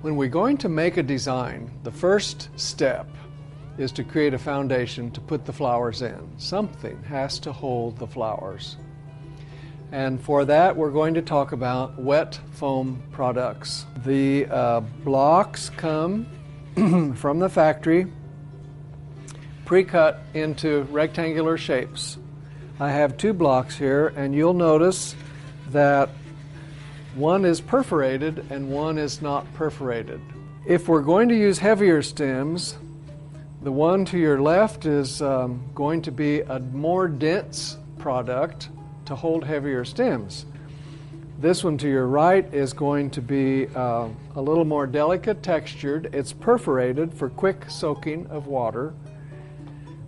When we're going to make a design, the first step is to create a foundation to put the flowers in. Something has to hold the flowers. And for that, we're going to talk about wet foam products. The blocks come from the factory, pre-cut into rectangular shapes. I have 2 blocks here, and you'll notice that one is perforated and one is not perforated. If we're going to use heavier stems, the one to your left is going to be a more dense product to hold heavier stems. This one to your right is going to be a little more delicate textured. It's perforated for quick soaking of water,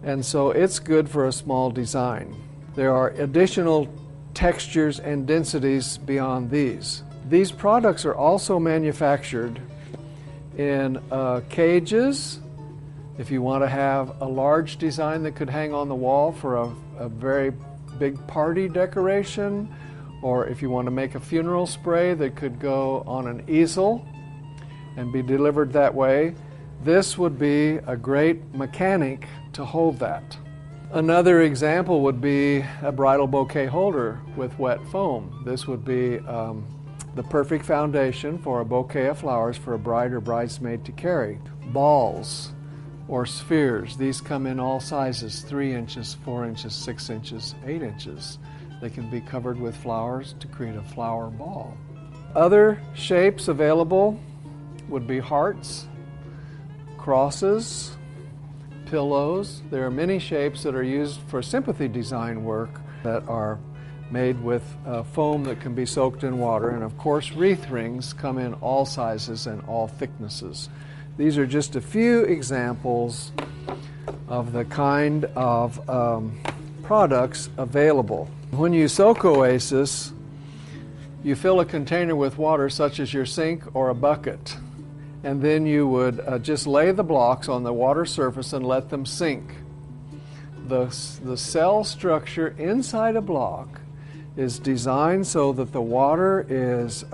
and so it's good for a small design. There are additional textures and densities beyond these. These products are also manufactured in cages. If you want to have a large design that could hang on the wall for a very big party decoration, or if you want to make a funeral spray that could go on an easel and be delivered that way, this would be a great mechanic to hold that. Another example would be a bridal bouquet holder with wet foam. This would be the perfect foundation for a bouquet of flowers for a bride or bridesmaid to carry. Balls or spheres, these come in all sizes, 3 inches, 4 inches, 6 inches, 8 inches. They can be covered with flowers to create a flower ball. Other shapes available would be hearts, crosses, pillows. There are many shapes that are used for sympathy design work that are made with foam that can be soaked in water. And of course, wreath rings come in all sizes and all thicknesses. These are just a few examples of the kind of products available. When you soak Oasis, you fill a container with water such as your sink or a bucket, and then you would just lay the blocks on the water surface and let them sink. The cell structure inside a block is designed so that the water is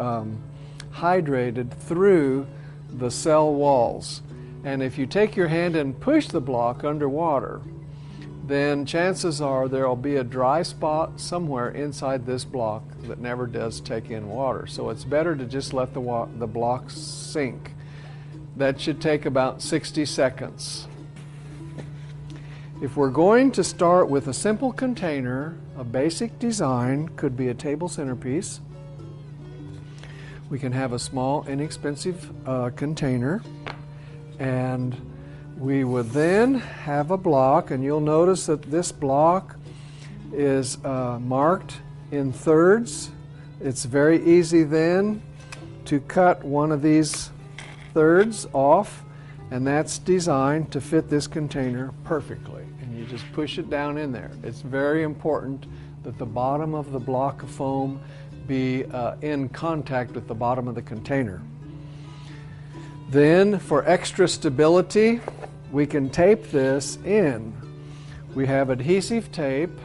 hydrated through the cell walls. And if you take your hand and push the block underwater, then chances are there will be a dry spot somewhere inside this block that never does take in water. So it's better to just let the block sink. That should take about 60 seconds. If we're going to start with a simple container, a basic design could be a table centerpiece. We can have a small, inexpensive container, and we would then have a block, and you'll notice that this block is marked in thirds. It's very easy then to cut one of these thirds off, and that's designed to fit this container perfectly. And you just push it down in there. It's very important that the bottom of the block of foam be in contact with the bottom of the container. Then, for extra stability, we can tape this in. We have adhesive tape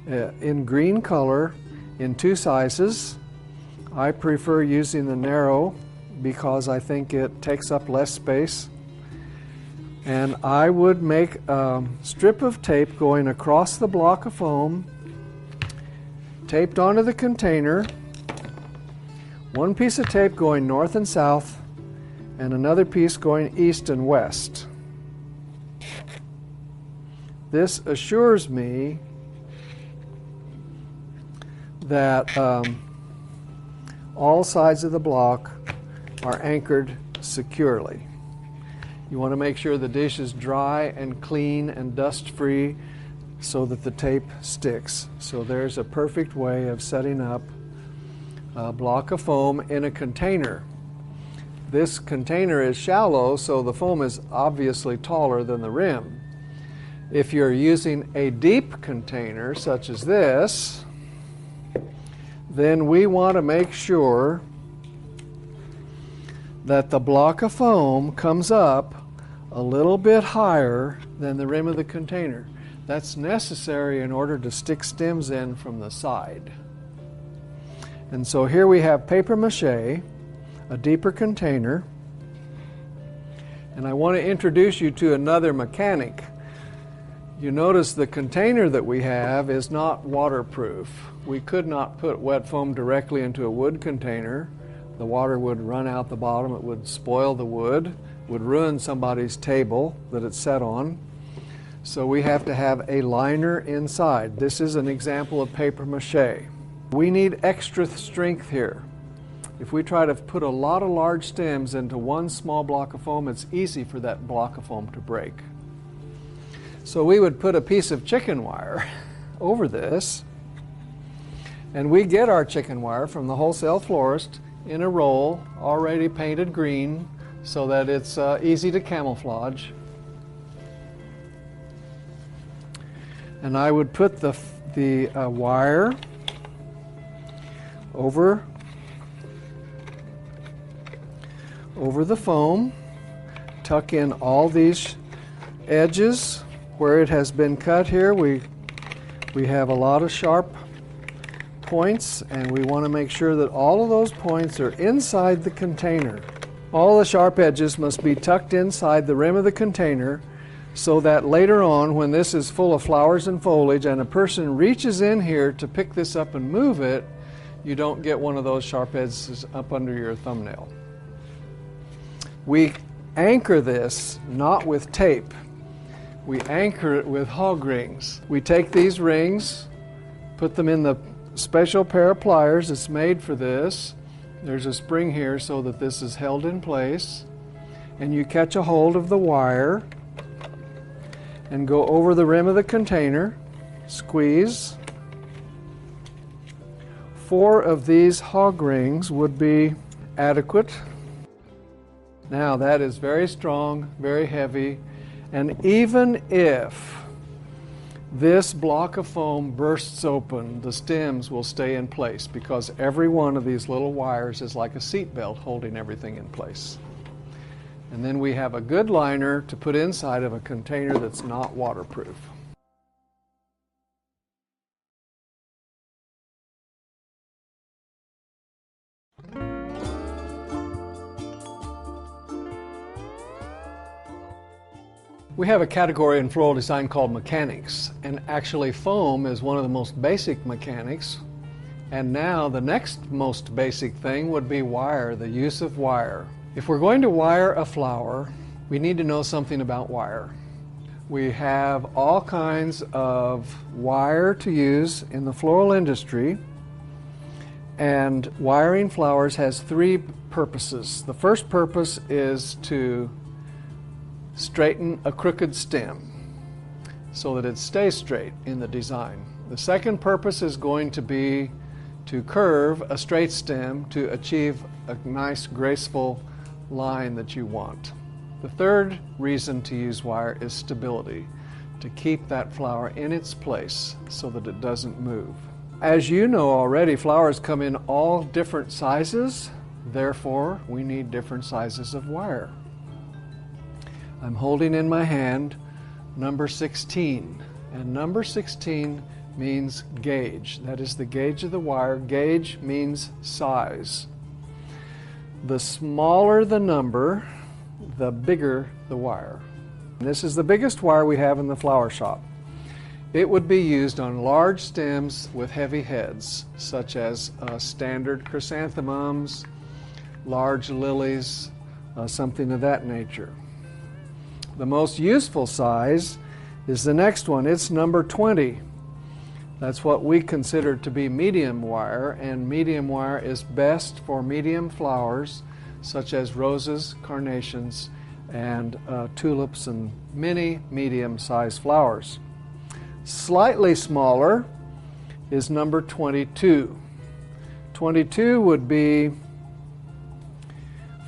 in green color in 2 sizes. I prefer using the narrow because I think it takes up less space. And I would make a strip of tape going across the block of foam, taped onto the container, one piece of tape going north and south, and another piece going east and west. This assures me that all sides of the block are anchored securely. You want to make sure the dish is dry and clean and dust-free so that the tape sticks. So there's a perfect way of setting up a block of foam in a container. This container is shallow, so the foam is obviously taller than the rim. If you're using a deep container, such as this, then we want to make sure that the block of foam comes up a little bit higher than the rim of the container. That's necessary in order to stick stems in from the side. And so here we have paper mache, a deeper container. And I want to introduce you to another mechanic. You notice the container that we have is not waterproof. We could not put wet foam directly into a wood container. The water would run out the bottom, it would spoil the wood, would ruin somebody's table that it's set on. So we have to have a liner inside. This is an example of paper mache. We need extra strength here. If we try to put a lot of large stems into one small block of foam, it's easy for that block of foam to break. So we would put a piece of chicken wire over this, and we get our chicken wire from the wholesale florist in a roll already painted green so that it's easy to camouflage. And I would put the wire over the foam, tuck in all these edges. Where it has been cut here, we have a lot of sharp points, and we want to make sure that all of those points are inside the container. All the sharp edges must be tucked inside the rim of the container so that later on, when this is full of flowers and foliage and a person reaches in here to pick this up and move it, you don't get one of those sharp edges up under your thumbnail. We anchor this not with tape. We anchor it with hog rings. We take these rings, put them in the special pair of pliers that's made for this. There's a spring here so that this is held in place. And you catch a hold of the wire and go over the rim of the container, squeeze. 4 of these hog rings would be adequate. Now that is very strong, very heavy. And even if this block of foam bursts open, the stems will stay in place because every one of these little wires is like a seat belt holding everything in place. And then we have a good liner to put inside of a container that's not waterproof. We have a category in floral design called mechanics, and actually foam is one of the most basic mechanics. And now the next most basic thing would be wire, the use of wire. If we're going to wire a flower, we need to know something about wire. We have all kinds of wire to use in the floral industry, and wiring flowers has 3 purposes. The first purpose is to straighten a crooked stem so that it stays straight in the design. The second purpose is going to be to curve a straight stem to achieve a nice graceful line that you want. The third reason to use wire is stability, to keep that flower in its place so that it doesn't move. As you know already, flowers come in all different sizes, therefore we need different sizes of wire. I'm holding in my hand number 16, and number 16 means gauge. That is the gauge of the wire. Gauge means size. The smaller the number, the bigger the wire. This is the biggest wire we have in the flower shop. It would be used on large stems with heavy heads, such as standard chrysanthemums, large lilies, something of that nature. The most useful size is the next one. It's number 20. That's what we consider to be medium wire, and medium wire is best for medium flowers such as roses, carnations, and tulips and many medium-sized flowers. Slightly smaller is number 22. 22 would be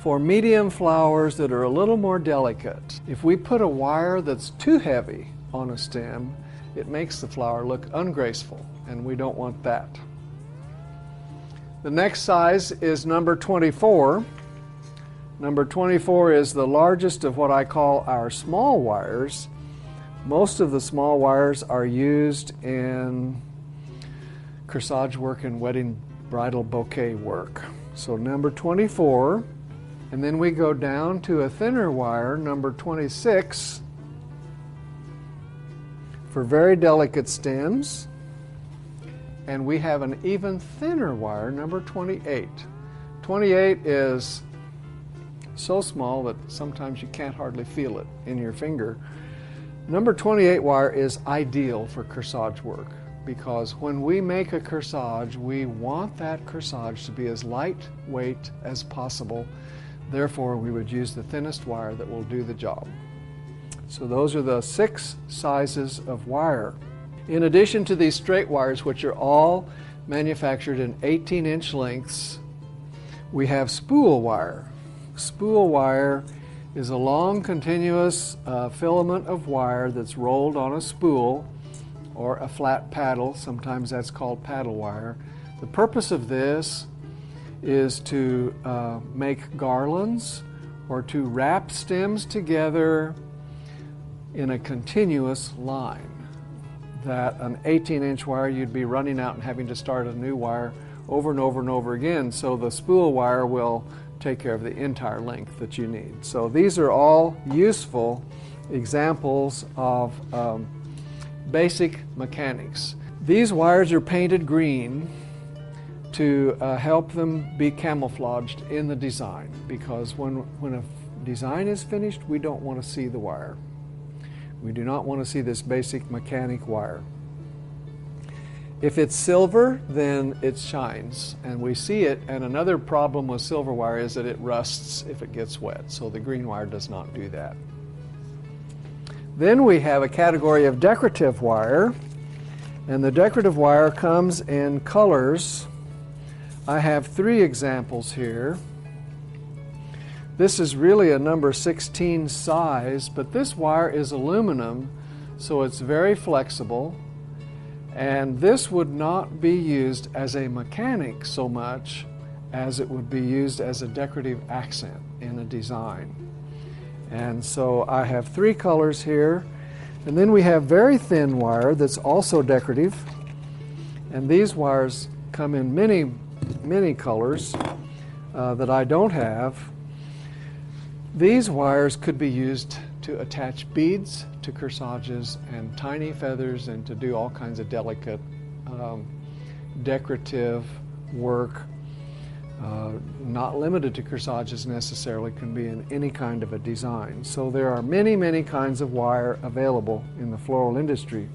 for medium flowers that are a little more delicate. If we put a wire that's too heavy on a stem, it makes the flower look ungraceful, and we don't want that. The next size is number 24. Number 24 is the largest of what I call our small wires. Most of the small wires are used in corsage work and wedding bridal bouquet work. So number 24 And then we go down to a thinner wire, number 26, for very delicate stems. And we have an even thinner wire, number 28. 28 is so small that sometimes you can't hardly feel it in your finger. Number 28 wire is ideal for corsage work, because when we make a corsage, we want that corsage to be as lightweight as possible. Therefore, we would use the thinnest wire that will do the job. So those are the 6 sizes of wire. In addition to these straight wires, which are all manufactured in 18-inch lengths, we have spool wire. Spool wire is a long, continuous filament of wire that's rolled on a spool or a flat paddle. Sometimes that's called paddle wire. The purpose of this is to make garlands or to wrap stems together in a continuous line. That an 18-inch wire, you'd be running out and having to start a new wire over and over and over again. So the spool wire will take care of the entire length that you need. So these are all useful examples of basic mechanics. These wires are painted green to help them be camouflaged in the design, because when a design is finished, we don't want to see the wire. We do not want to see this basic mechanic wire. If it's silver, then it shines and we see it, and another problem with silver wire is that it rusts if it gets wet, so the green wire does not do that. Then we have a category of decorative wire, and the decorative wire comes in colors. I have 3 examples here. This is really a number 16 size, but this wire is aluminum, so it's very flexible. And this would not be used as a mechanic so much as it would be used as a decorative accent in a design. And so I have 3 colors here. And then we have very thin wire that's also decorative. And these wires come in many colors that I don't have. These wires could be used to attach beads to corsages and tiny feathers, and to do all kinds of delicate decorative work. Not limited to corsages necessarily, can be in any kind of a design. So there are many kinds of wire available in the floral industry.